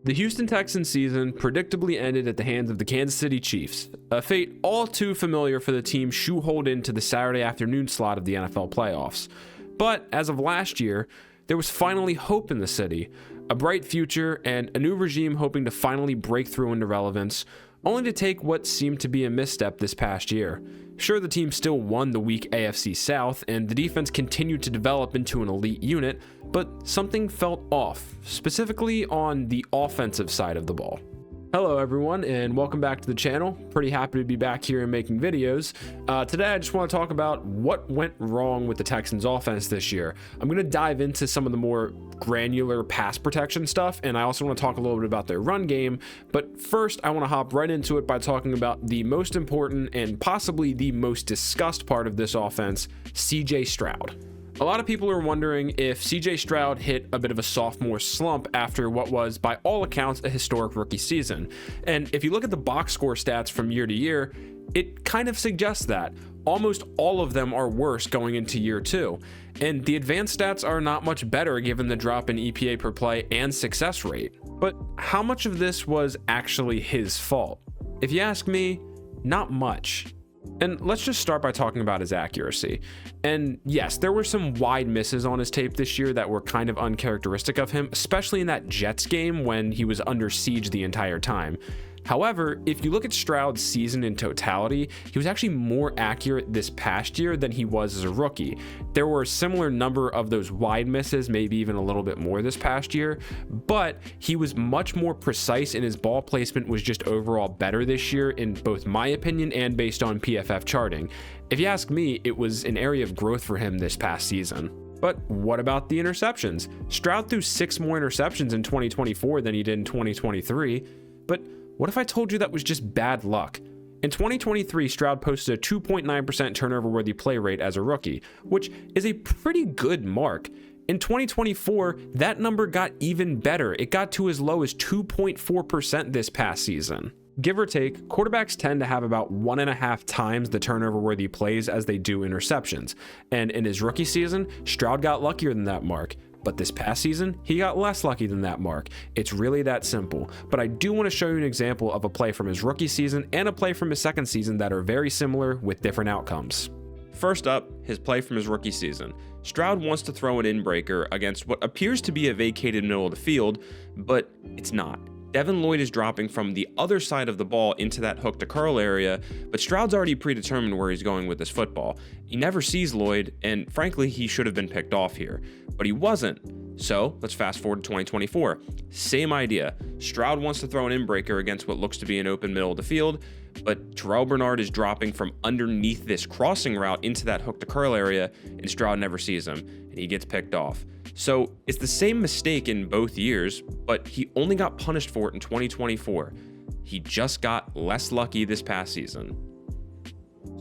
The Houston Texans season predictably ended at the hands of the Kansas City Chiefs, a fate all too familiar for the team shoeholed into the Saturday afternoon slot of the NFL playoffs. But as of last year, there was finally hope in the city, a bright future, and a new regime hoping to finally break through into relevance, only to take what seemed to be a misstep this past year. Sure, the team still won the weak AFC South, and the defense continued to develop into an elite unit, but something felt off, specifically on the offensive side of the ball. Hello everyone, and welcome back to the channel. Pretty happy to be back here and making videos. Today I just want to talk about what went wrong with the Texans offense this year. I'm going to dive into some of the more granular pass protection stuff, and I also want to talk a little bit about their run game. But first, I want to hop right into it by talking about the most important and possibly the most discussed part of this offense, CJ Stroud. A lot of people are wondering if CJ Stroud hit a bit of a sophomore slump after what was, by all accounts, a historic rookie season. And if you look at the box score stats from year to year, it kind of suggests that. Almost all of them are worse going into year two. And the advanced stats are not much better given the drop in EPA per play and success rate. But how much of this was actually his fault? If you ask me, not much. And let's just start by talking about his accuracy. And yes, there were some wide misses on his tape this year that were kind of uncharacteristic of him, especially in that Jets game when he was under siege the entire time. However, if you look at Stroud's season in totality, he was actually more accurate this past year than he was as a rookie. There were a similar number of those wide misses, maybe even a little bit more this past year, but he was much more precise and his ball placement was just overall better this year in both my opinion and based on PFF charting. If you ask me, it was an area of growth for him this past season. But what about the interceptions? Stroud threw 6 more interceptions in 2024 than he did in 2023, but what if I told you that was just bad luck? In 2023, Stroud posted a 2.9% turnover-worthy play rate as a rookie, which is a pretty good mark. In 2024, that number got even better. It got to as low as 2.4% this past season. Give or take, quarterbacks tend to have about 1.5 times the turnover-worthy plays as they do interceptions. And in his rookie season, Stroud got luckier than that mark. But this past season, he got less lucky than that mark. It's really that simple. But I do want to show you an example of a play from his rookie season and a play from his second season that are very similar with different outcomes. First up, his play from his rookie season. Stroud wants to throw an in-breaker against what appears to be a vacated middle of the field, but it's not. Devin Lloyd is dropping from the other side of the ball into that hook to curl area, but Stroud's already predetermined where he's going with this football. He never sees Lloyd, and frankly, he should have been picked off here, but he wasn't. So let's fast forward to 2024. Same idea. Stroud wants to throw an in-breaker against what looks to be an open middle of the field, but Terrell Bernard is dropping from underneath this crossing route into that hook to curl area, and Stroud never sees him, and he gets picked off. So it's the same mistake in both years, but he only got punished for it in 2024. He just got less lucky this past season.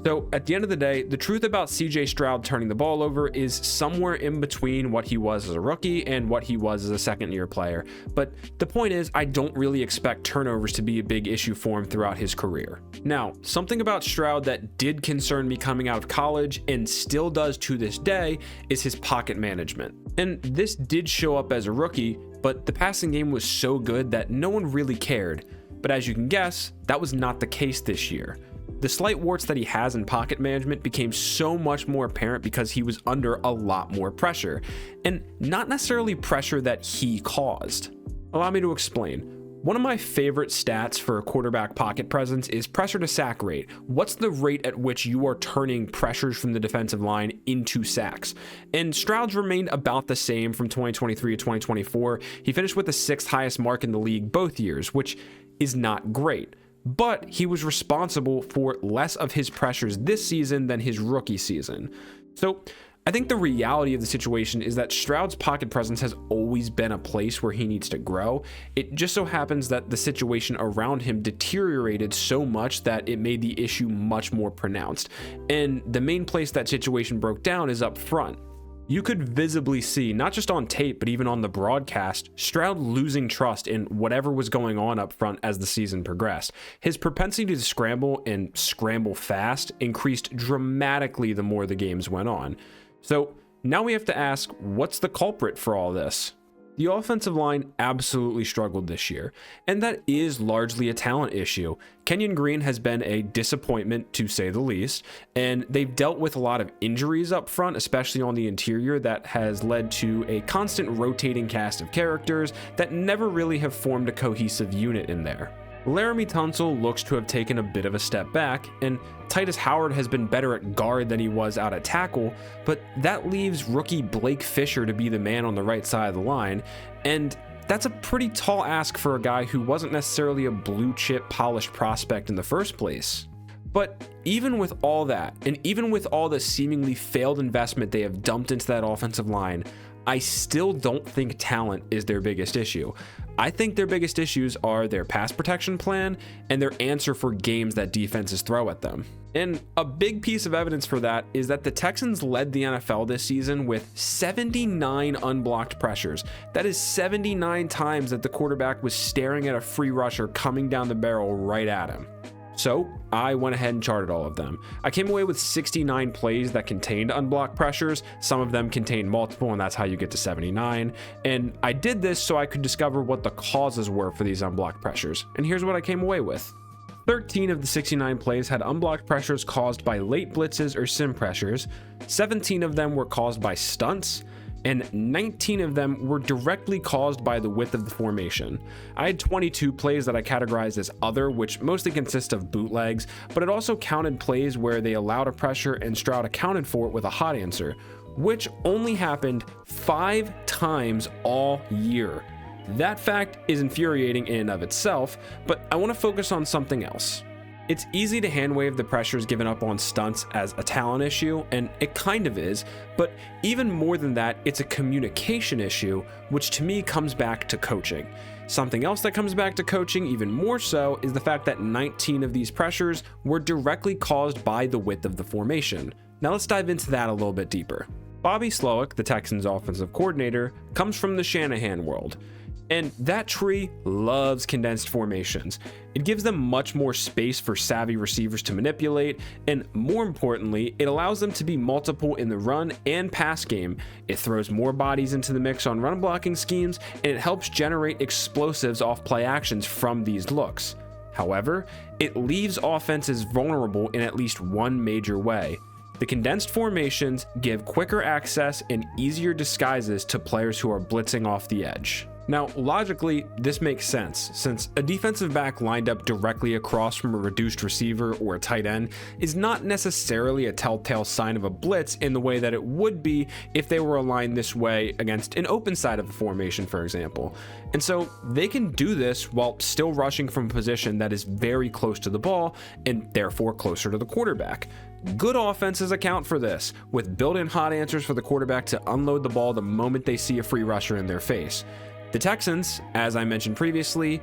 So at the end of the day, the truth about CJ Stroud turning the ball over is somewhere in between what he was as a rookie and what he was as a second-year player. But the point is, I don't really expect turnovers to be a big issue for him throughout his career. Now, something about Stroud that did concern me coming out of college and still does to this day is his pocket management. And this did show up as a rookie, but the passing game was so good that no one really cared. But as you can guess, that was not the case this year. The slight warts that he has in pocket management became so much more apparent because he was under a lot more pressure, and not necessarily pressure that he caused. Allow me to explain. One of my favorite stats for a quarterback pocket presence is pressure to sack rate. What's the rate at which you are turning pressures from the defensive line into sacks? And Stroud's remained about the same from 2023 to 2024. He finished with the 6th highest mark in the league both years, which is not great. But he was responsible for less of his pressures this season than his rookie season. So I think the reality of the situation is that Stroud's pocket presence has always been a place where he needs to grow. It just so happens that the situation around him deteriorated so much that it made the issue much more pronounced. And the main place that situation broke down is up front. You could visibly see, not just on tape, but even on the broadcast, Stroud losing trust in whatever was going on up front as the season progressed. His propensity to scramble and scramble fast increased dramatically the more the games went on. So now we have to ask, what's the culprit for all this? The offensive line absolutely struggled this year, and that is largely a talent issue. Kenyon Green has been a disappointment, to say the least, and they've dealt with a lot of injuries up front, especially on the interior, that has led to a constant rotating cast of characters that never really have formed a cohesive unit in there. Laramie Tunsil looks to have taken a bit of a step back, and Titus Howard has been better at guard than he was out at tackle, but that leaves rookie Blake Fisher to be the man on the right side of the line, and that's a pretty tall ask for a guy who wasn't necessarily a blue chip polished prospect in the first place. But even with all that, and even with all the seemingly failed investment they have dumped into that offensive line, I still don't think talent is their biggest issue. I think their biggest issues are their pass protection plan and their answer for games that defenses throw at them. And a big piece of evidence for that is that the Texans led the NFL this season with 79 unblocked pressures. That is 79 times that the quarterback was staring at a free rusher coming down the barrel right at him. So I went ahead and charted all of them. I came away with 69 plays that contained unblocked pressures. Some of them contained multiple, and that's how you get to 79. And I did this so I could discover what the causes were for these unblocked pressures. And here's what I came away with. 13 of the 69 plays had unblocked pressures caused by late blitzes or sim pressures. 17 of them were caused by stunts, and 19 of them were directly caused by the width of the formation. I had 22 plays that I categorized as other, which mostly consist of bootlegs, but it also counted plays where they allowed a pressure and Stroud accounted for it with a hot answer, which only happened 5 times all year. That fact is infuriating in and of itself, but I want to focus on something else. It's easy to handwave the pressures given up on stunts as a talent issue, and it kind of is, but even more than that, it's a communication issue, which to me comes back to coaching. Something else that comes back to coaching even more so is the fact that 19 of these pressures were directly caused by the width of the formation. Now let's dive into that a little bit deeper. Bobby Slowik, the Texans offensive coordinator, comes from the Shanahan world. And that tree loves condensed formations. It gives them much more space for savvy receivers to manipulate, and more importantly, it allows them to be multiple in the run and pass game. It throws more bodies into the mix on run blocking schemes, and it helps generate explosives off play actions from these looks. However, it leaves offenses vulnerable in at least one major way. The condensed formations give quicker access and easier disguises to players who are blitzing off the edge. Now, logically, this makes sense, since a defensive back lined up directly across from a reduced receiver or a tight end is not necessarily a telltale sign of a blitz in the way that it would be if they were aligned this way against an open side of the formation, for example. And so they can do this while still rushing from a position that is very close to the ball and therefore closer to the quarterback. Good offenses account for this, with built-in hot answers for the quarterback to unload the ball the moment they see a free rusher in their face. The Texans, as I mentioned previously,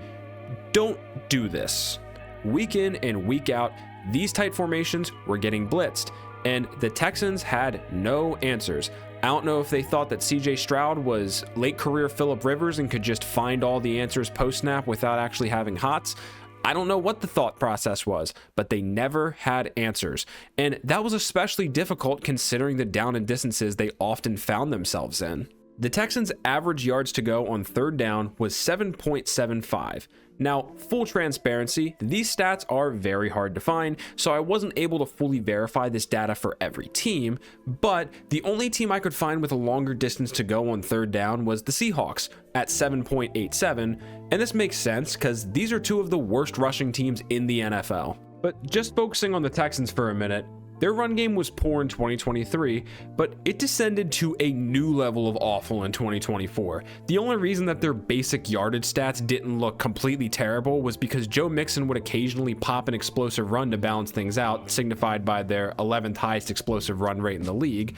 don't do this. Week in and week out, these tight formations were getting blitzed, and the Texans had no answers. I don't know if they thought that CJ Stroud was late career Phillip Rivers and could just find all the answers post-snap without actually having hots. I don't know what the thought process was, but they never had answers. And that was especially difficult considering the down and distances they often found themselves in. The Texans' average yards to go on third down was 7.75. Now, full transparency, these stats are very hard to find, so I wasn't able to fully verify this data for every team, but the only team I could find with a longer distance to go on third down was the Seahawks at 7.87, and this makes sense because these are two of the worst rushing teams in the NFL. But just focusing on the Texans for a minute, their run game was poor in 2023, but it descended to a new level of awful in 2024. The only reason that their basic yardage stats didn't look completely terrible was because Joe Mixon would occasionally pop an explosive run to balance things out, signified by their 11th highest explosive run rate in the league.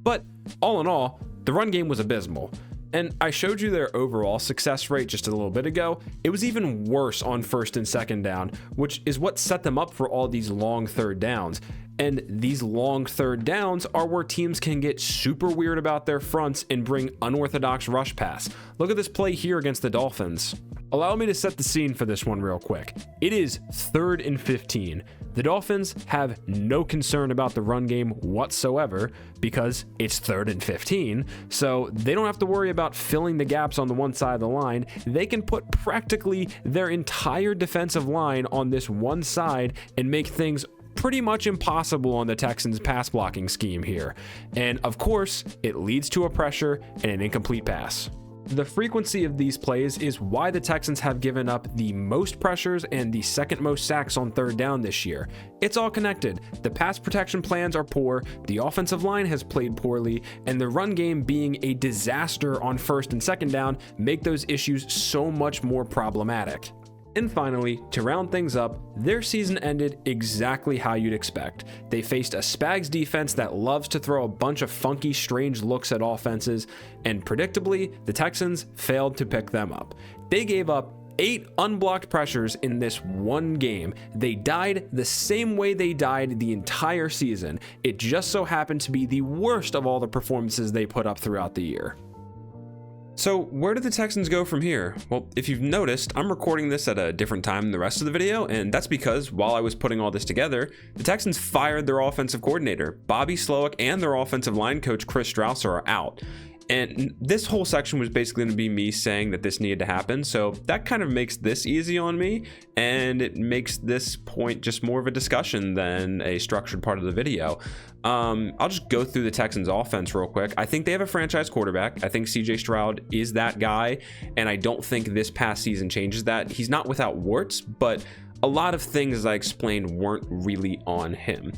But all in all, the run game was abysmal. And I showed you their overall success rate just a little bit ago. It was even worse on first and second down, which is what set them up for all these long third downs. And these long third downs are where teams can get super weird about their fronts and bring unorthodox rush pass. Look at this play here against the Dolphins. Allow me to set the scene for this one real quick. It is 3rd and 15. The Dolphins have no concern about the run game whatsoever because it's 3rd and 15, so they don't have to worry about filling the gaps on the one side of the line. They can put practically their entire defensive line on this one side and make things pretty much impossible on the Texans' pass blocking scheme here. And of course, it leads to a pressure and an incomplete pass. The frequency of these plays is why the Texans have given up the most pressures and the second most sacks on 3rd down this year. It's all connected. The pass protection plans are poor, the offensive line has played poorly, and the run game being a disaster on 1st and 2nd down make those issues so much more problematic. And finally, to round things up, their season ended exactly how you'd expect. They faced a Spags defense that loves to throw a bunch of funky, strange looks at offenses, and predictably, the Texans failed to pick them up. They gave up 8 unblocked pressures in this one game. They died the same way they died the entire season. It just so happened to be the worst of all the performances they put up throughout the year. So where do the Texans go from here? Well, if you've noticed, I'm recording this at a different time than the rest of the video, and that's because while I was putting all this together, the Texans fired their offensive coordinator. Bobby Slowik and their offensive line coach Chris Strausser are out. And this whole section was basically going to be me saying that this needed to happen. So that kind of makes this easy on me, and it makes this point just more of a discussion than a structured part of the video. I'll just go through the Texans offense real quick. I think they have a franchise quarterback. I think CJ Stroud is that guy, and I don't think this past season changes that. He's not without warts, but a lot of things, as I explained, weren't really on him.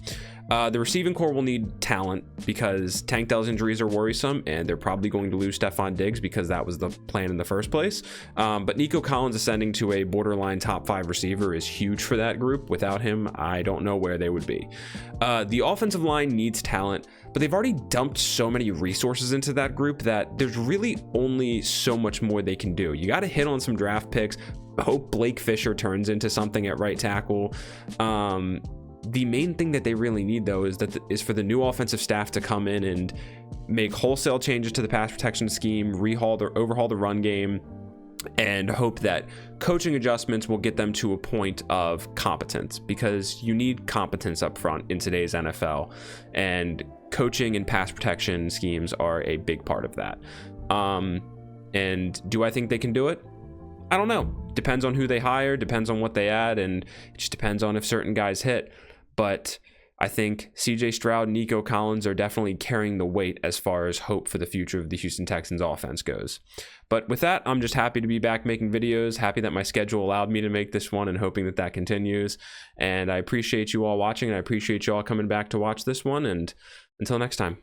The receiving core will need talent because Tank Dell's injuries are worrisome, and they're probably going to lose Stefon Diggs because that was the plan in the first place. But Nico Collins ascending to a borderline top 5 receiver is huge for that group. Without him, I don't know where they would be. The offensive line needs talent, but they've already dumped so many resources into that group that there's really only so much more they can do. You got to hit on some draft picks. Hope Blake Fisher turns into something at right tackle. The main thing that they really need, though, is for the new offensive staff to come in and make wholesale changes to the pass protection scheme, overhaul the run game, and hope that coaching adjustments will get them to a point of competence, because you need competence up front in today's NFL, and coaching and pass protection schemes are a big part of that. And do I think they can do it? I don't know. Depends on who they hire, depends on what they add, and it just depends on if certain guys hit. But I think CJ Stroud and Nico Collins are definitely carrying the weight as far as hope for the future of the Houston Texans offense goes. But with that, I'm just happy to be back making videos, happy that my schedule allowed me to make this one, and hoping that that continues. And I appreciate you all watching, and I appreciate you all coming back to watch this one, and until next time.